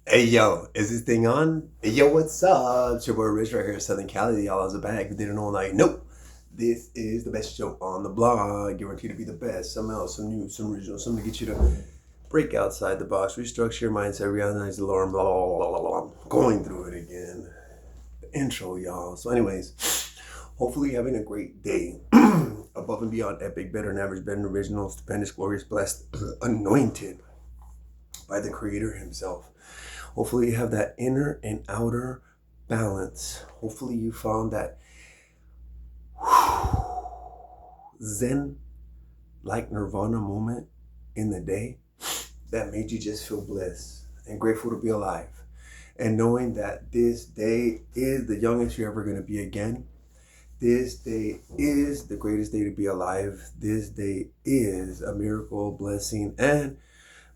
Hey yo, is this thing on? Hey yo, what's up? It's your boy Rich right here in Southern Cali. Y'all is a bag. If you didn't know, like, nope. This is the best show on the block. Guaranteed to be the best. Some else, some new, some original, something to get you to break outside the box, restructure your mindset, reanalyze the alarm, blah, blah, blah, blah, blah, blah. Going through it again. The intro, y'all. So, anyways, hopefully you're having a great day. Above and beyond epic, better than average, better than original, stupendous, glorious, blessed, anointed by the Creator Himself. Hopefully, you have that inner and outer balance. Hopefully, you found that Zen like Nirvana moment in the day that made you just feel bliss and grateful to be alive. And knowing that this day is the youngest you're ever going to be again. This day is the greatest day to be alive. This day is a miracle, blessing, and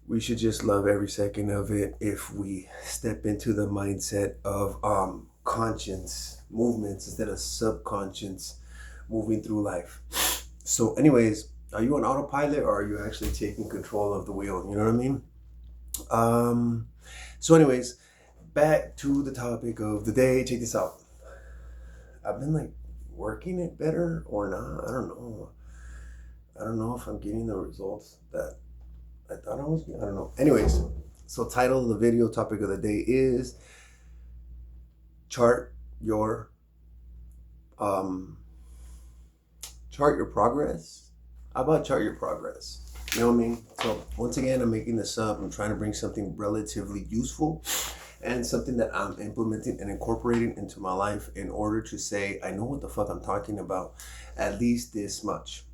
we should just love every second of it if we step into the mindset of conscious movements instead of subconscious moving through life. So, anyways, are you on autopilot or are you actually taking control of the wheel? You know what I mean? Um, so, anyways, back to the topic of the day. Check this out. I've been like working it better or not. I don't know. I don't know if I'm getting the results that I thought I was. I don't know. Anyways, so title of the video topic of the day is chart your um chart your progress. How about chart your progress? You know what I mean? So once again, I'm making this up. I'm trying to bring something relatively useful and something that I'm implementing and incorporating into my life in order to say I know what the fuck I'm talking about, at least this much.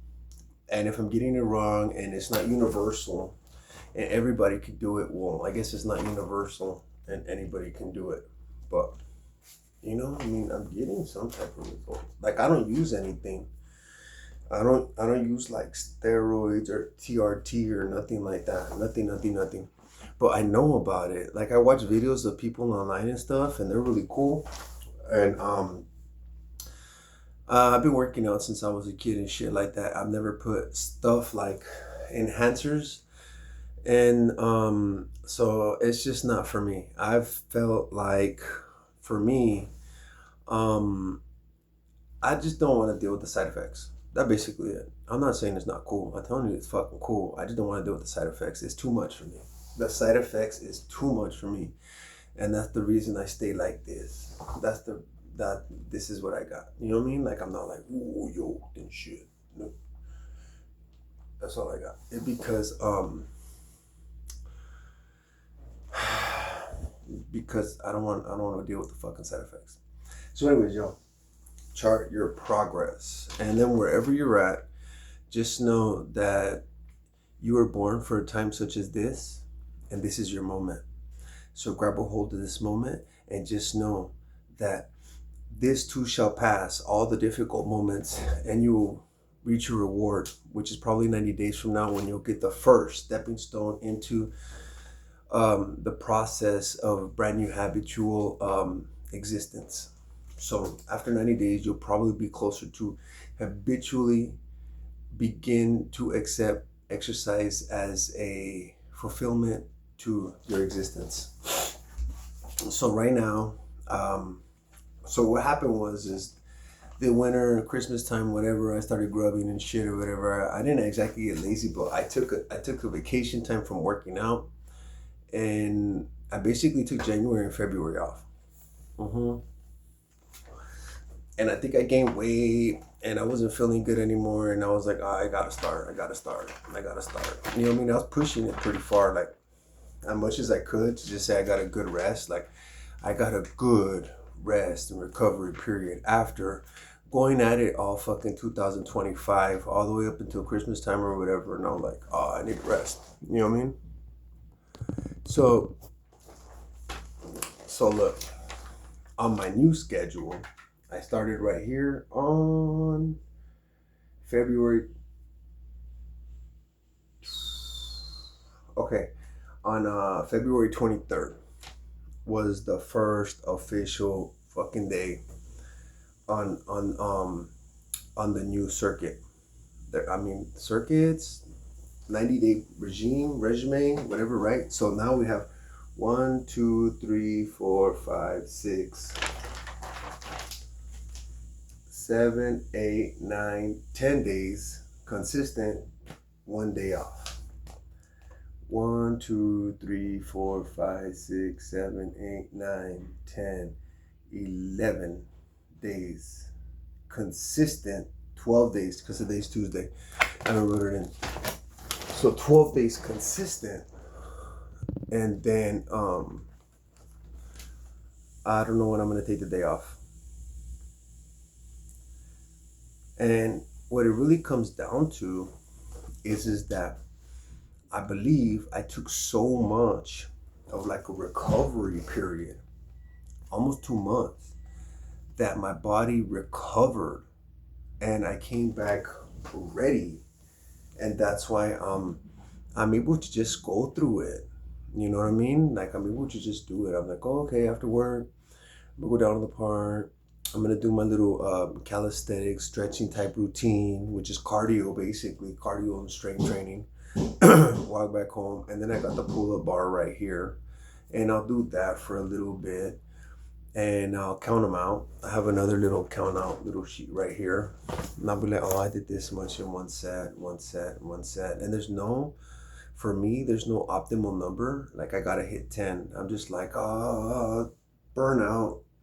And if I'm getting it wrong and it's not universal and everybody can do it, well, I guess it's not universal and anybody can do it. But I mean, I'm getting some type of results. Like I don't use anything. I don't use like steroids or TRT or nothing like that. Nothing. But I know about it. Like I watch videos of people online and stuff, and they're really cool. And I've been working out since I was a kid and shit like that. I've never put stuff like enhancers, and so it's just not for me. I've felt like, for me, um, I just don't want to deal with the side effects. That's basically it. I'm not saying it's not cool. I'm telling you it's fucking cool. I just don't want to deal with the side effects. It's too much for me. The side effects is too much for me. And that's the reason I stay like this. That this is what I got. You know what I mean? Like I'm not like, ooh yo and shit. No. That's all I got. It because because I don't want to deal with the fucking side effects. So anyways, yo, chart your progress. And then wherever you're at, just know that you were born for a time such as this, and this is your moment. So grab a hold of this moment and just know that this too shall pass, all the difficult moments, and you will reach your reward, which is probably 90 days from now when you'll get the first stepping stone into the process of brand new habitual existence. So after 90 days, you'll probably be closer to habitually begin to accept exercise as a fulfillment to your existence. So right now, so what happened was is the winter, Christmas time, whatever, I started grubbing and shit or whatever. I didn't exactly get lazy, but I took a vacation time from working out, and I basically took January and February off. hmm And I think I gained weight, and I wasn't feeling good anymore. And I was like, oh, I gotta start. You know what I mean? I was pushing it pretty far, like as much as I could to just say I got a good rest. Like I got a good rest and recovery period after going at it all fucking 2025, all the way up until Christmas time or whatever. And I was like, oh, I need rest. You know what I mean? So, so look, on my new schedule, I started right here on February. Okay, on February 23rd was the first official fucking day on on um on the new circuit. I mean circuits, 90-day regime, whatever, right? So now we have 1, 2, 3, 4, 5, 6, 7, 8, 9, 10 days consistent, 1 day off. 1, 2, 3, 4, 5, 6, 7, 8, 9, 10, 11 days consistent, 12 days because today's Tuesday. I haven't wrote it in. So 12 days consistent, and then I don't know when I'm gonna take the day off. And what it really comes down to is that I believe I took so much of like a recovery period, almost 2 months, that my body recovered and I came back ready. And that's why I'm able to just go through it. You know what I mean? Like I'm able to just do it. I'm like, oh, okay, after work, I'm gonna go down to the park. I'm gonna do my little calisthenics, stretching type routine, which is cardio basically, cardio and strength training. Walk back home, and then I got the pull-up bar right here, and I'll do that for a little bit, and I'll count them out. I have another little count out little sheet right here, and I'll be like, oh, I did this much in one set, and for me, there's no optimal number. Like I gotta hit 10. I'm just like, burnout,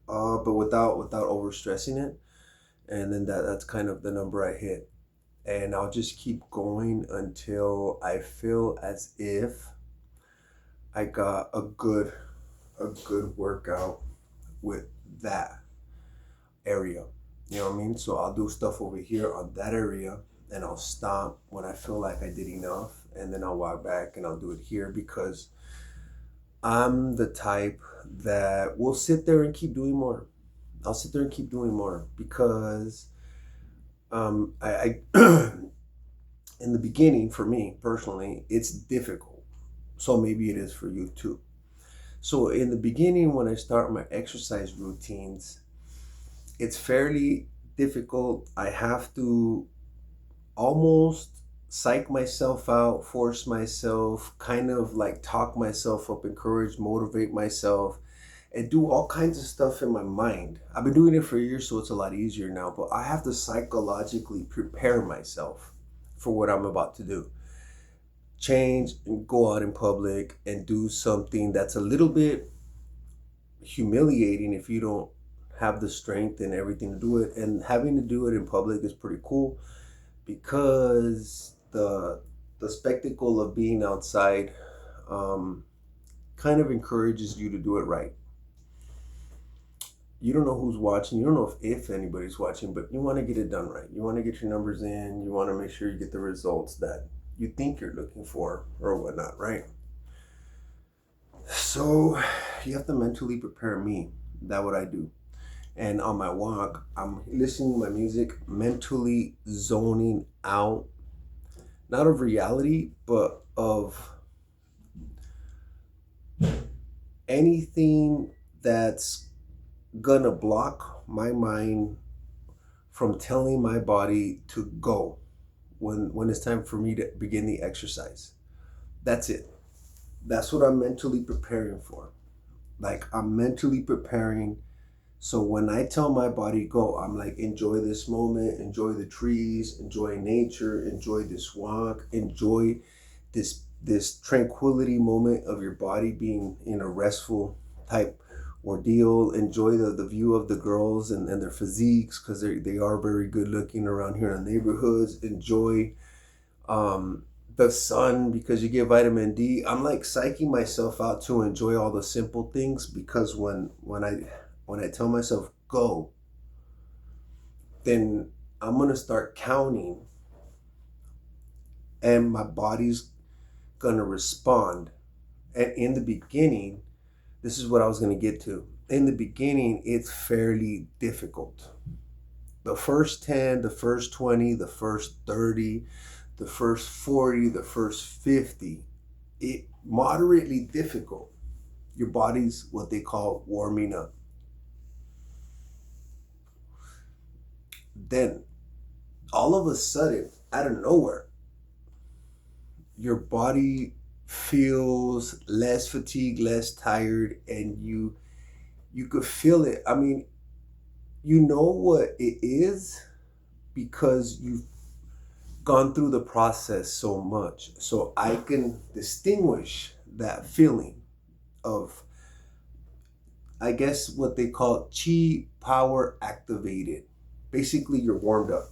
but without overstressing it, and then that's kind of the number I hit, and I'll just keep going until I feel as if I got a good workout with that area. You know what I mean? So I'll do stuff over here on that area, and I'll stop when I feel like I did enough, and then I'll walk back and I'll do it here because I'm the type that will sit there and keep doing more. I'll sit there and keep doing more because I in the beginning, for me personally, it's difficult. So maybe it is for you too. So in the beginning, when I start my exercise routines, it's fairly difficult. I have to almost psych myself out, force myself, kind of like talk myself up, encourage, motivate myself, and do all kinds of stuff in my mind. I've been doing it for years, so it's a lot easier now, but I have to psychologically prepare myself for what I'm about to do. Change and go out in public and do something that's a little bit humiliating if you don't have the strength and everything to do it. And having to do it in public is pretty cool because the spectacle of being outside kind of encourages you to do it right. You don't know who's watching. You don't know if anybody's watching, but you want to get it done right. You want to get your numbers in. You want to make sure you get the results that you think you're looking for or whatnot, right? So you have to mentally prepare me. That's what I do. And on my walk, I'm listening to my music, mentally zoning out, not of reality, but of anything that's gonna block my mind from telling my body to go when it's time for me to begin the exercise. That's it. That's what I'm mentally preparing for. Like I'm mentally preparing, so when I tell my body go, I'm like, enjoy this moment, enjoy the trees, enjoy nature, enjoy this walk, enjoy this tranquility moment of your body being in a restful type ordeal. Enjoy the view of the girls and their physiques because they are very good looking around here in the neighborhoods. Enjoy the sun because you get vitamin D. I'm like psyching myself out to enjoy all the simple things because when I tell myself go, then I'm gonna start counting and my body's gonna respond. And in the beginning, this is what I was gonna get to. In the beginning, it's fairly difficult. The first 10, the first 20, the first 30, the first 40, the first 50, it moderately difficult. Your body's what they call warming up. Then all of a sudden, out of nowhere, your body feels less fatigued, less tired, and you could feel it. I mean, you know what it is because you've gone through the process so much. So I can distinguish that feeling of, I guess, what they call chi power activated. Basically, you're warmed up.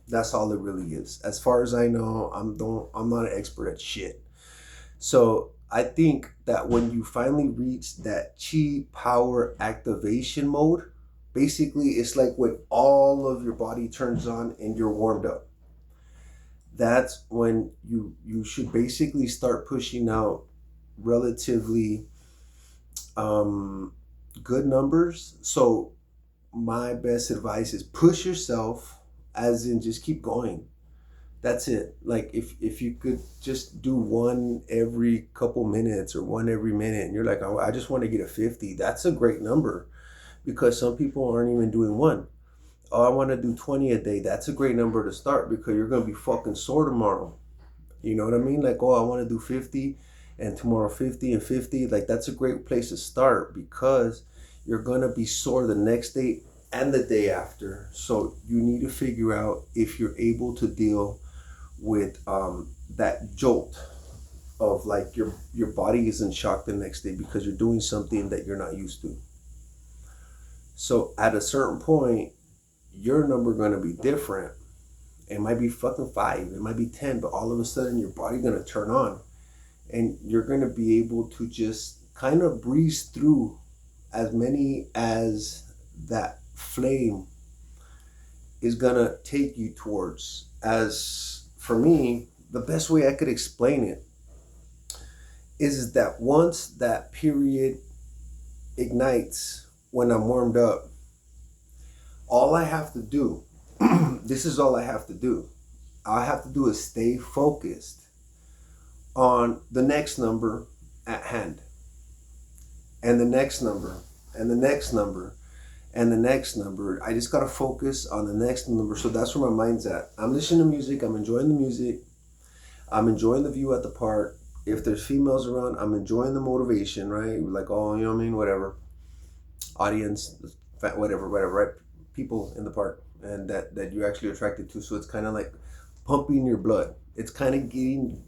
That's all it really is. As far as I know, I'm not an expert at shit. So I think that when you finally reach that chi power activation mode, basically it's like when all of your body turns on and you're warmed up. That's when you should basically start pushing out relatively um, good numbers. So my best advice is push yourself, as in just keep going. That's it. Like if you could just do one every couple minutes or one every minute, and you're like, oh, I just want to get a 50. That's a great number because some people aren't even doing one. Oh, I want to do 20 a day. That's a great number to start because you're gonna be fucking sore tomorrow. You know what I mean? Like, oh, I want to do 50 and tomorrow 50 and 50. Like, that's a great place to start because you're going to be sore the next day and the day after. So you need to figure out if you're able to deal with that jolt of like your body is in shock the next day because you're doing something that you're not used to. So at a certain point, your number going to be different. It might be fucking 5, it might be 10, but all of a sudden your body gonna turn on and you're gonna be able to just kind of breeze through as many as that flame is gonna take you towards. As for me, the best way I could explain it is that once that period ignites when I'm warmed up, all I have to do, this is all I have to do. All I have to do is stay focused on the next number at hand, and the next number, and the next number, and the next number. I just gotta focus on the next number. So that's where my mind's at. I'm listening to music, I'm enjoying the music, I'm enjoying the view at the park. If there's females around, I'm enjoying the motivation, right? Like, oh, you know what I mean? Whatever. Audience, whatever, right? People in the park and that you're actually attracted to. So it's kind of like pumping your blood. It's kind of getting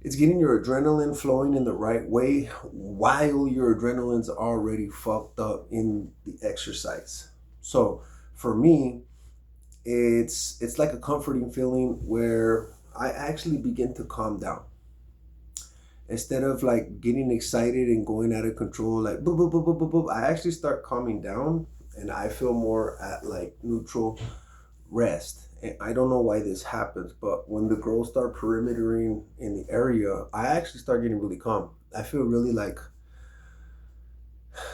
it's getting your adrenaline flowing in the right way while your adrenaline's already fucked up in the exercise. So for me, it's like a comforting feeling where I actually begin to calm down. Instead of like getting excited and going out of control, like boop, boop, boop, boop, boop, boop, I actually start calming down and I feel more at like neutral rest. And I don't know why this happens, but when the girls start perimetering in the area, I actually start getting really calm. I feel really like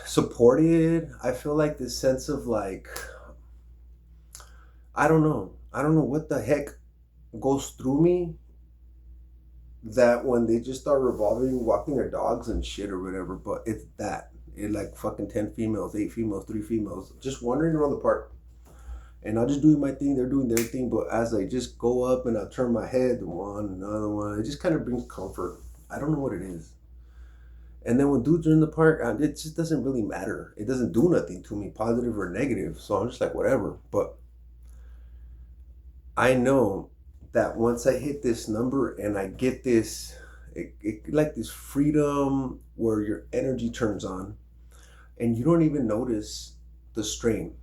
supported. I feel like this sense of like, I don't know. I don't know what the heck goes through me that when they just start revolving, walking their dogs and shit or whatever, but it's that. It like fucking 10 females, 8 females, 3 females, just wandering around the park. And I'll just doing my thing, they're doing their thing, but as I just go up and I turn my head, one, another one, it just kind of brings comfort. I don't know what it is. And then when dudes are in the park, it just doesn't really matter. It doesn't do nothing to me, positive or negative. So I'm just like, whatever. But I know that once I hit this number and I get this, like this freedom where your energy turns on and you don't even notice the strain.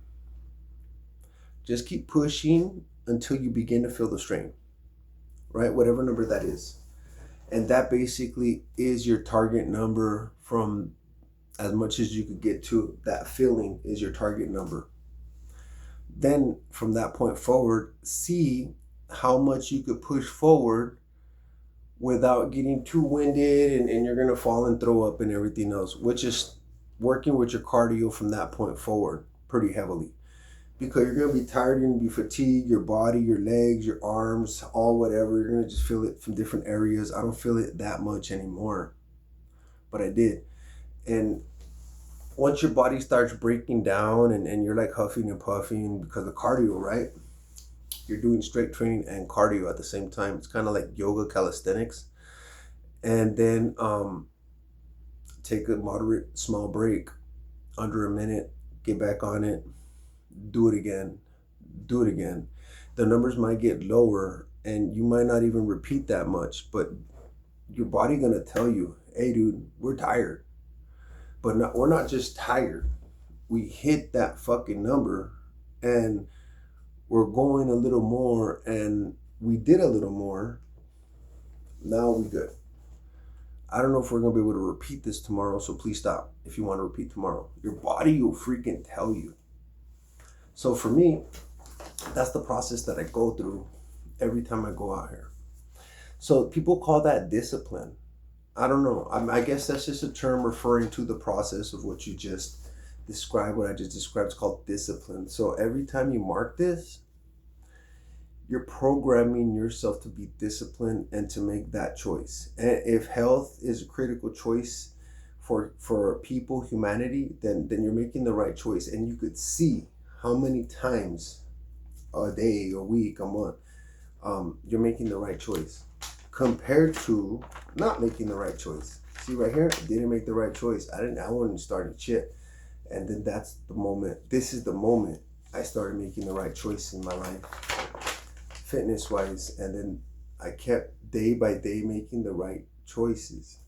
Just keep pushing until you begin to feel the strain, right? Whatever number that is. And that basically is your target number. From as much as you could get to, that feeling is your target number. Then from that point forward, see how much you could push forward without getting too winded and you're going to fall and throw up and everything else, which is working with your cardio from that point forward pretty heavily. Because you're going to be tired, you're going to be fatigued, your body, your legs, your arms, all whatever. You're going to just feel it from different areas. I don't feel it that much anymore, but I did. And once your body starts breaking down and you're like huffing and puffing because of cardio, right? You're doing strength training and cardio at the same time. It's kind of like yoga calisthenics. And then take a moderate small break, under a minute, get back on it, do it again, do it again. The numbers might get lower and you might not even repeat that much, but your body gonna tell you, hey dude, we're tired. But we're not just tired. We hit that fucking number and we're going a little more, and we did a little more. Now we good. I don't know if we're gonna be able to repeat this tomorrow, so please stop if you want to repeat tomorrow. Your body will freaking tell you. So for me, that's the process that I go through every time I go out here. So people call that discipline. I don't know. I guess that's just a term referring to the process of what you just described, what I just described. It's called discipline. So every time you mark this, you're programming yourself to be disciplined and to make that choice. And if health is a critical choice for people, humanity, then you're making the right choice. And you could see how many times a day, a week, a month, you're making the right choice compared to not making the right choice. See right here, I didn't make the right choice. I wasn't starting shit. And then that's the moment. This is the moment I started making the right choice in my life, fitness wise. And then I kept day by day making the right choices.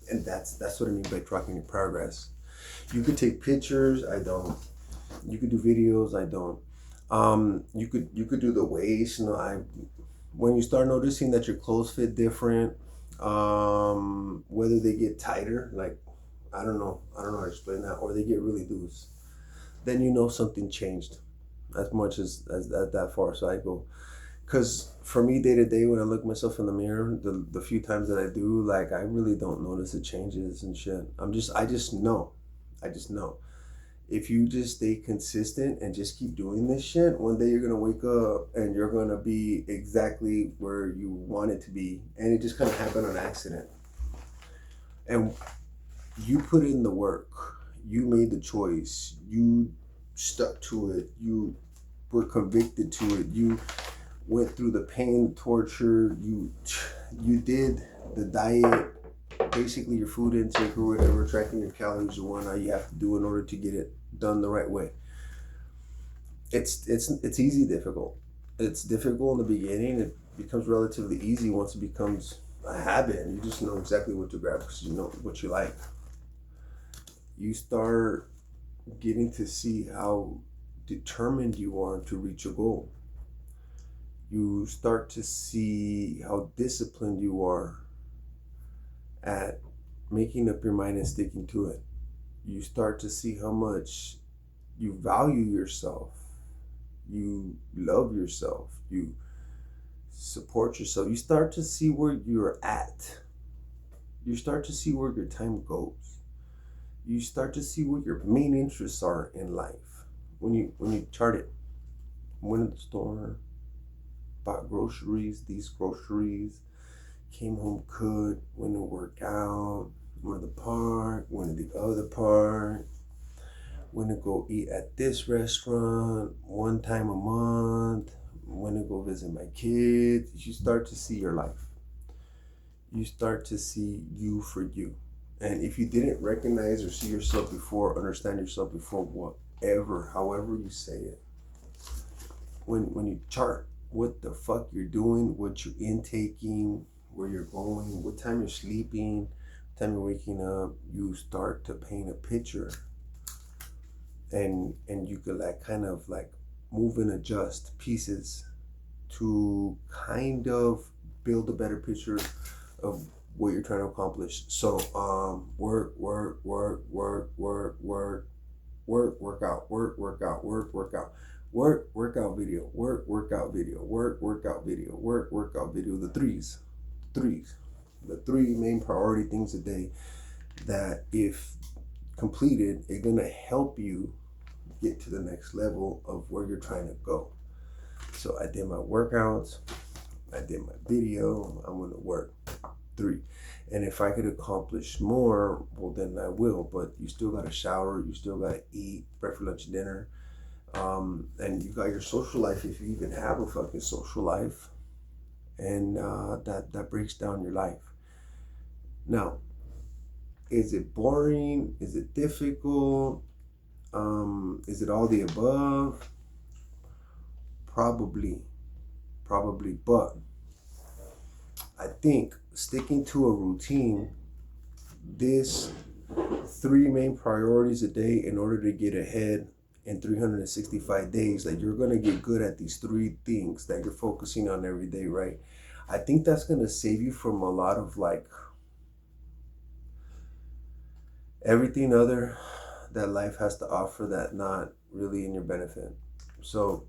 And that's what I mean by tracking your progress. You could take pictures, I don't. You could do videos, I don't. You could do the waist. When you start noticing that your clothes fit different, whether they get tighter, like I don't know how to explain that, or they get really loose, then you know something changed. As much as that far, so I go. Because for me, day to day, when I look myself in the mirror, the few times that I do, like I really don't notice the changes and shit. I just know. If you just stay consistent and just keep doing this shit, one day you're gonna wake up and you're gonna be exactly where you want it to be. And it just kind of happened on accident. And you put in the work. You made the choice. You stuck to it. You were convicted to it. You went through the pain, torture. You did the diet, basically your food intake or whatever, tracking your calories or whatnot you have to do in order to get it done the right way. It's easy difficult. It's difficult in the beginning. It becomes relatively easy once it becomes a habit and you just know exactly what to grab because you know what you like. You start getting to see how determined you are to reach a goal. You start to see how disciplined you are at making up your mind and sticking to it. You start to see how much you value yourself, you love yourself, you support yourself. You start to see where you're at. You start to see where your time goes. You start to see what your main interests are in life. When you chart it, went to the store, bought groceries, these groceries, came home, cooked, went to work out, went to the park, went to the other park, went to go eat at this restaurant one time a month, went to go visit my kids. You start to see your life. You start to see you for you. And if you didn't recognize or see yourself before, understand yourself before, whatever, however you say it, when you chart what the fuck you're doing, what you're intaking, where you're going, what time you're sleeping, what time you're waking up, you start to paint a picture. And you could kind of move and adjust pieces to kind of build a better picture of what you're trying to accomplish. So work out, workout video, workout video, workout video, workout video. The three main priority things a day that if completed, it's gonna help you get to the next level of where you're trying to go. So I did my workouts, I did my video, I'm gonna work 3. And if I could accomplish more, well then I will, but you still gotta shower, you still gotta eat breakfast, lunch, dinner. And you got your social life, if you even have a fucking social life, and that breaks down your life. Now, is it boring? Is it difficult? Is it all the above? Probably, but I think sticking to a routine, this three main priorities a day in order to get ahead in 365 days, that you're going to get good at these three things that you're focusing on every day, right? I think that's going to save you from a lot of like everything other that life has to offer that not really in your benefit. So,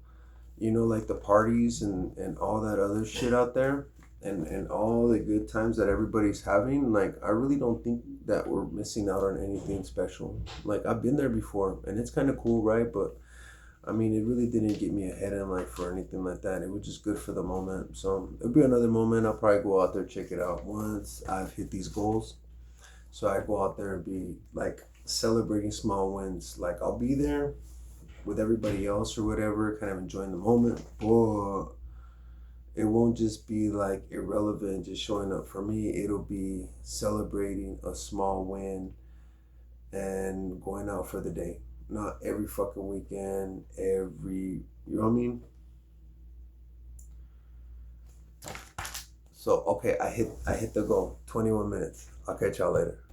like the parties and all that other shit out there, and all the good times that everybody's having, like I really don't think that we're missing out on anything special. Like I've been there before and it's kind of cool, right? But I mean, it really didn't get me ahead in life or anything like that. It was just good for the moment. So it'll be another moment. I'll probably go out there, check it out once I've hit these goals. So I go out there and be like celebrating small wins. Like I'll be there with everybody else or whatever, kind of enjoying the moment. But it won't just be like irrelevant, just showing up for me. It'll be celebrating a small win and going out for the day. Not every fucking weekend, you know what I mean? So okay, I hit the goal. 21 minutes. I'll catch y'all later.